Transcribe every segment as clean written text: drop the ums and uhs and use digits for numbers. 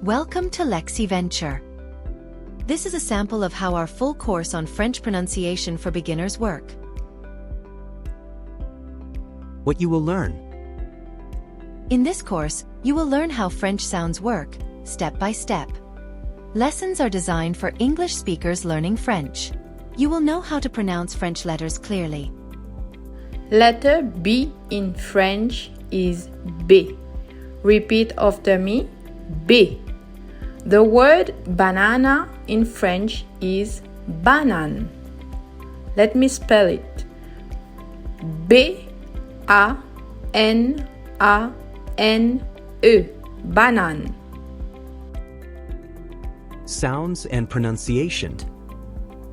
Welcome to LexiVenture. This is a sample of how our full course on French pronunciation for beginners work. What you will learn. In this course, you will learn how French sounds work, step by step. Lessons are designed for English speakers learning French. You will know how to pronounce French letters clearly. Letter B in French is B. Repeat after me, B. The word banana in French is banane. Let me spell it. B-A-N-A-N-E, banane. Sounds and pronunciation.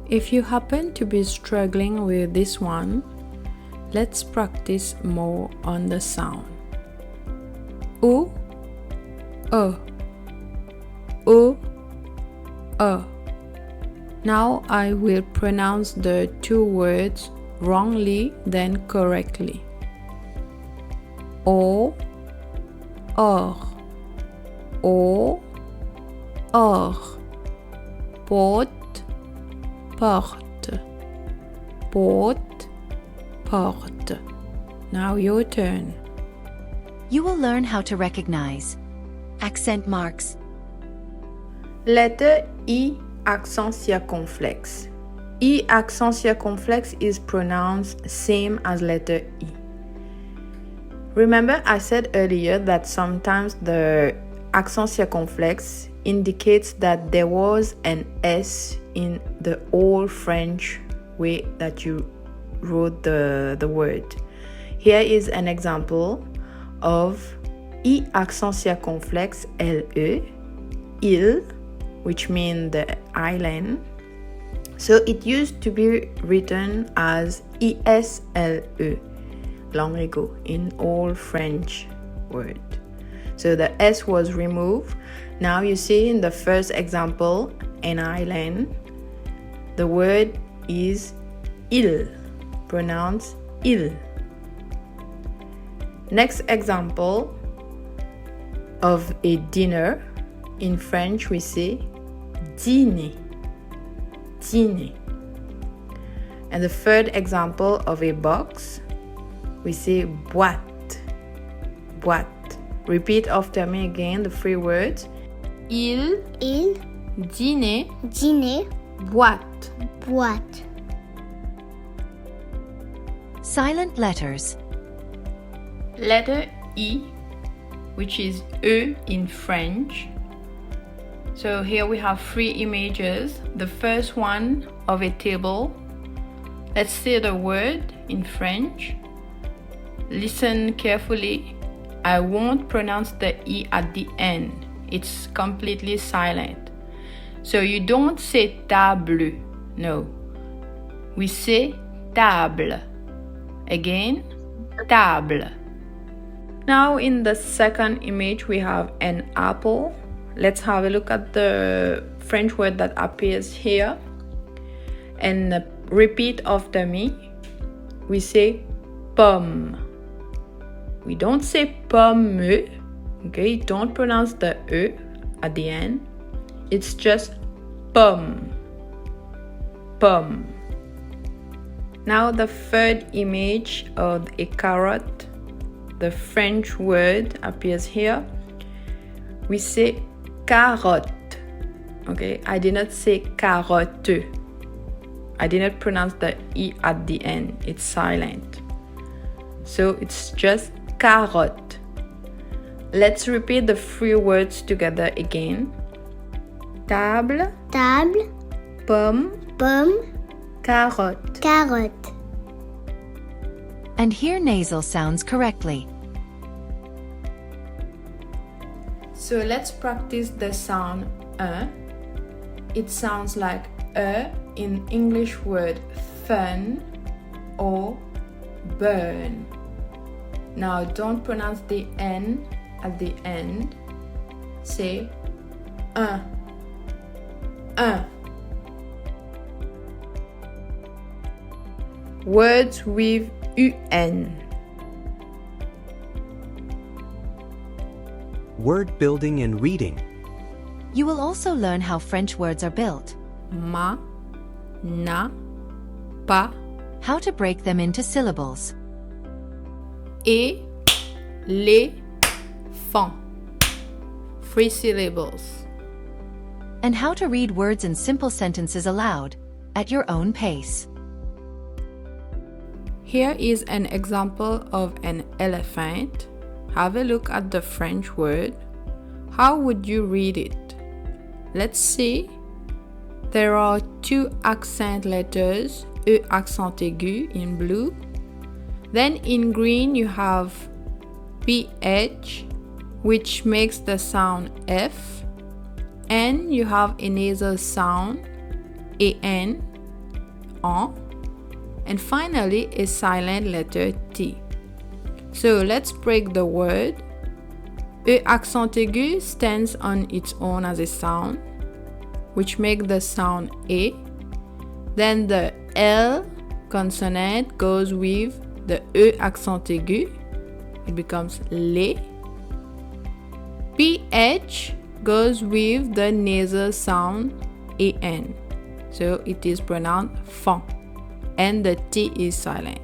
If you happen to be struggling with this one, let's practice more on the sound. O, O, O, O. Now I will pronounce the two words wrongly then correctly. O, or, O, or. Porte, porte, porte, porte. Now your turn. You will learn how to recognize accent marks. Letter I, accent circonflexe. I accent circonflexe is pronounced same as letter I. Remember I said earlier that sometimes the accent circonflexe indicates that there was an S in the old French way that you wrote the word. Here is an example of I accent circonflexe LE, il, which means the island. So it used to be written as ISLE long ago in old French word. So the S was removed. Now you see in the first example, an island, the word is il, pronounced il. Next example of a dinner, in French we say dîner, dîner. And the third example of a box, we say boîte, boîte. Repeat after me again the three words. Il, dîner, boîte, boîte. Silent letters. Letter I, which is E in French. So here we have three images. The first one of a table. Let's say the word in French. Listen carefully. I won't pronounce the I at the end. It's completely silent. So you don't say table. No. We say table. Again, table. Now in the second image we have an apple. Let's have a look at the French word that appears here. And repeat after me. We say pomme. We don't say pomme, okay? Don't pronounce the E at the end. It's just pomme, pomme. Now the third image of a carrot, the French word appears here. We say carotte, okay? I did not say carotte. I did not pronounce the E at the end. It's silent. So it's just carotte. Let's repeat the three words together again. Table, pomme, carotte. And hear nasal sounds correctly. So let's practice the sound It sounds like in English word fun or burn. Now don't pronounce the N at the end. Say un. Words with UN. Word building and reading. You will also learn how French words are built, ma, na, pa, how to break them into syllables, et, les, fan. 3 syllables. and how to read words in simple sentences aloud, at your own pace. Here is an example of an elephant. Have a look at the French word. How would you read it? Let's see. There are 2 accent letters, E accent aigu in blue. Then in green you have PH, which makes the sound F, and you have a nasal sound AN, en, and finally a silent letter T. So let's break the word. E accent aigu stands on its own as a sound, which makes the sound A. Then the L consonant goes with the E accent aigu. It becomes les. PH goes with the nasal sound AN. So it is pronounced fan. And the T is silent.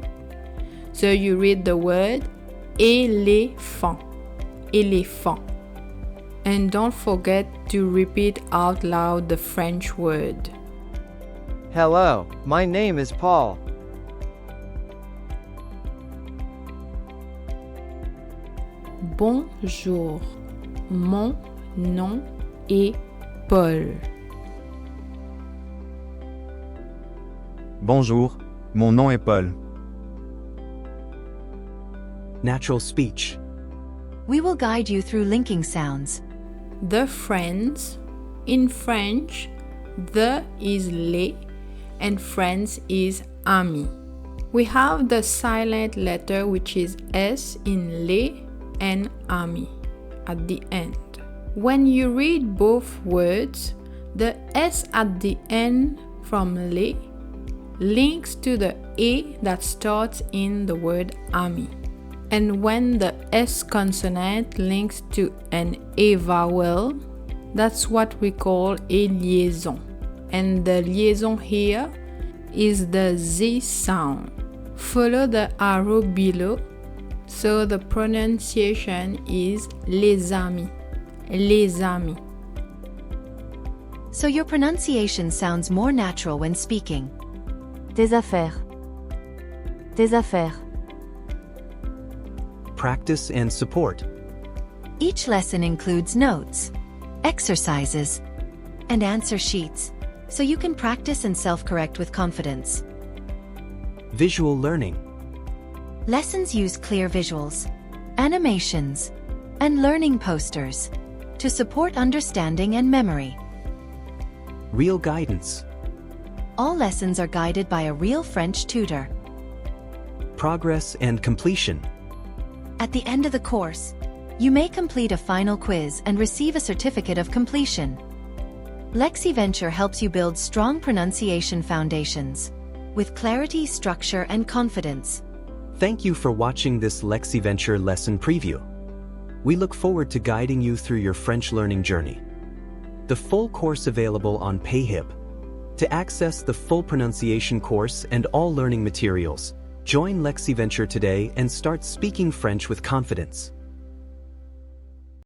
So you read the word éléphant. Éléphant. And don't forget to repeat out loud the French word. Hello, my name is Paul. Bonjour, mon nom est Paul. Bonjour, mon nom est Paul. Natural speech. We will guide you through linking sounds. The friends. In French, the is les and friends is amis. We have the silent letter which is S in les and amis at the end. When you read both words, the S at the end from les links to the A that starts in the word ami. And when the S consonant links to an A vowel, that's what we call a liaison. And the liaison here is the Z sound. Follow the arrow below, so the pronunciation is les amis. Les amis. So your pronunciation sounds more natural when speaking. Tes affaires. Tes affaires. Practice and support. Each lesson includes notes, exercises, and answer sheets, so you can practice and self-correct with confidence. Visual learning. Lessons use clear visuals, animations, and learning posters to support understanding and memory. Real guidance. All lessons are guided by a real French tutor. Progress and completion. At the end of the course, you may complete a final quiz and receive a certificate of completion. LexiVenture helps you build strong pronunciation foundations with clarity, structure, and confidence. Thank you for watching this LexiVenture lesson preview. We look forward to guiding you through your French learning journey. The full course available on Payhip. To access the full pronunciation course and all learning materials, join LexiVenture today and start speaking French with confidence.